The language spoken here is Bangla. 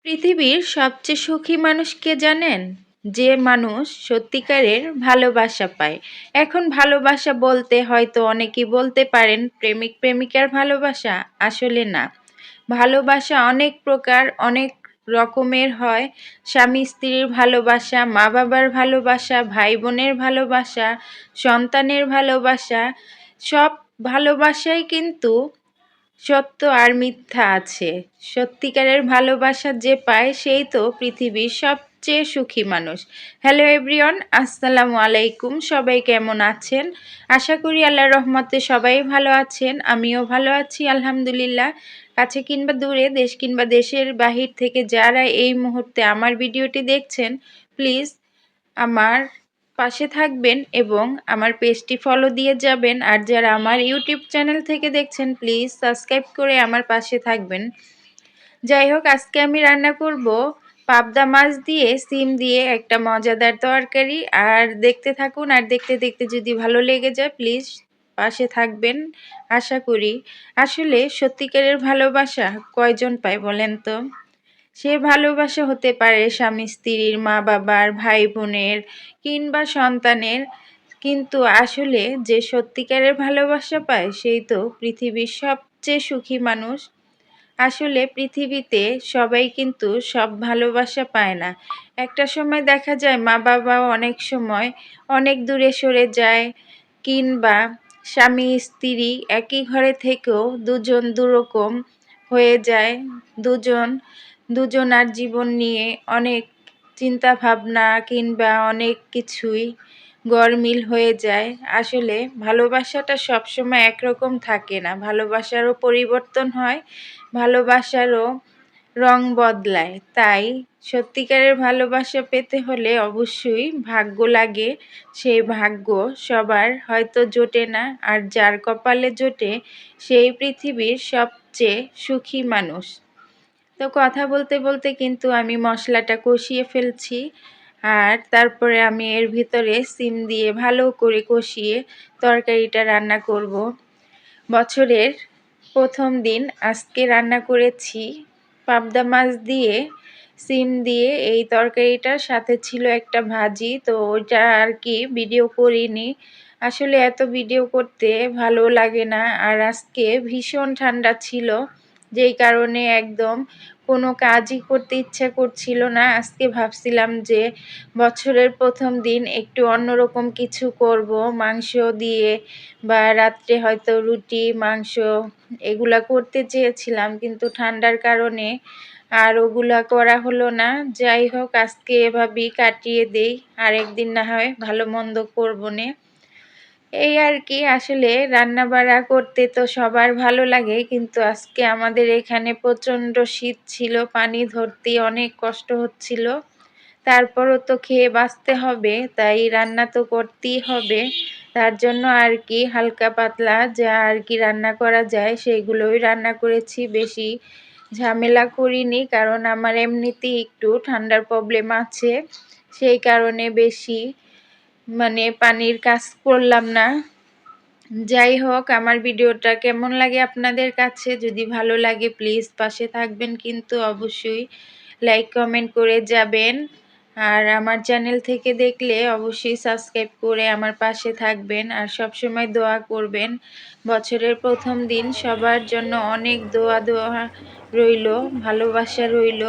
পৃথিবীর সবচেয়ে সুখী মানুষ কে জানেন? যে মানুষ সত্যিকারের ভালোবাসা পায়। এখন ভালোবাসা বলতে হয়তো অনেকেই বলতে পারেন প্রেমিক প্রেমিকার ভালোবাসা, আসলে না। ভালোবাসা অনেক প্রকার, অনেক রকমের হয়। স্বামী স্ত্রীর ভালোবাসা, মা বাবার ভালোবাসা, ভাই বোনের ভালোবাসা, সন্তানের ভালোবাসা, সব ভালোবাসাই কিন্তু সত্য আর মিথ্যা আছে। সত্যিকারের ভালোবাসা যে পায় সেই তো পৃথিবীর সবচেয়ে সুখী মানুষ। হ্যালো এভরিওয়ান, আসসালামু আলাইকুম। সবাই কেমন আছেন? আশা করি আল্লাহর রহমতে সবাই ভালো আছেন। আমিও ভালো আছি আলহামদুলিল্লাহ। কাছে কিংবা দূরে, দেশ কিংবা দেশের বাহির থেকে যারা এই মুহূর্তে আমার ভিডিওটি দেখছেন, প্লিজ আমার পাশে থাকবেন এবং আমার পেজটি ফলো দিয়ে যাবেন। আর যারা আমার ইউটিউব চ্যানেল থেকে দেখছেন, প্লিজ সাবস্ক্রাইব করে আমার পাশে থাকবেন। যাই হোক, আজকে আমি রান্না করব পাবদা মাছ দিয়ে সিম দিয়ে একটা মজাদার তরকারি। আর দেখতে থাকুন, আর দেখতে দেখতে যদি ভালো লেগে যায় প্লিজ পাশে থাকবেন আশা করি। আসলে সত্যিকারের ভালোবাসা কয়জন পায় বলেন তো? সে ভালোবাসা হতে পারে স্বামী স্ত্রীর, মা বাবার, ভাই বোনের কিংবা সন্তানের, কিন্তু আসলে যে সত্যিকারের ভালোবাসা পায় সেই তো পৃথিবীর সবচেয়ে সুখী মানুষ। আসলে পৃথিবীতে সবাই কিন্তু সব ভালোবাসা পায় না। একটা সময় দেখা যায় মা বাবাও অনেক সময় অনেক দূরে সরে যায়, কিংবা স্বামী স্ত্রী একই ঘরে থেকেও দুজন দুরকম হয়ে যায়। দুজন দুজনার জীবন নিয়ে অনেক চিন্তা ভাবনা কিংবা অনেক কিছুই গড়মিল হয়ে যায়। আসলে ভালোবাসাটা সবসময় একরকম থাকে না, ভালোবাসারও পরিবর্তন হয়, ভালোবাসারও রং বদলায়। তাই সত্যিকারের ভালোবাসা পেতে হলে অবশ্যই ভাগ্য লাগে। সেই ভাগ্য সবার হয়তো জোটে না, আর যার কপালে জোটে সেই পৃথিবীর সবচেয়ে সুখী মানুষ। তো কথা বলতে বলতে কিন্তু আমি মশলাটা কষিয়ে ফেলছি, আর তারপরে আমি এর ভিতরে সিম দিয়ে ভালো করে কষিয়ে তরকারিটা রান্না করব। বছরের প্রথম দিন আজকে রান্না করেছি পাবদা মাছ দিয়ে সিম দিয়ে। এই তরকারিটার সাথে ছিল একটা ভাজি, তো ওইটা আর কি ভিডিও করিনি। আসলে এত ভিডিও করতে ভালো লাগে না, আর আজকে ভীষণ ঠান্ডা ছিল, যেই কারণে একদম কোনো কাজই করতে ইচ্ছা করছিল না। আজকে ভাবছিলাম যে বছরের প্রথম দিন একটু অন্যরকম কিছু করব, মাংস দিয়ে বা রাত্রে হয়তো রুটি মাংস এগুলা করতে চেয়েছিলাম, কিন্তু ঠান্ডার কারণে আর ওগুলা করা হলো না। যাই হোক, আজকে এভাবেই কাটিয়ে দেই, আরেকদিন না হয় ভালো মন্দ করবো নে। এই আর কি। আসলে রান্না বাড়া করতে তো সবার ভালো লাগে, কিন্তু আজকে আমাদের এখানে প্রচণ্ড শীত ছিল, পানি ধরতে অনেক কষ্ট হচ্ছিল। তারপরও তো খেয়ে বাঁচতে হবে, তাই রান্না তো করতেই হবে। তার জন্য আর কি হালকা পাতলা যা আর কি রান্না করা যায় সেইগুলোই রান্না করেছি, বেশি ঝামেলা করিনি, কারণ আমার এমনিতেই একটু ঠান্ডার প্রবলেম আছে, সেই কারণে বেশি পানির কাজ করলাম না। যাই হোক, আমার ভিডিওটা কেমন লাগে আপনাদের কাছে? যদি ভালো লাগে প্লিজ পাশে থাকবেন, কিন্তু অবশ্যই লাইক কমেন্ট করে যাবেন। আর আমার চ্যানেল থেকে দেখলে অবশ্যই সাবস্ক্রাইব করে আমার পাশে থাকবেন, আর সব সময় দোয়া করবেন। বছরের প্রথম দিন সবার জন্য অনেক দোয়া দোয়া রইল, ভালোবাসা রইল।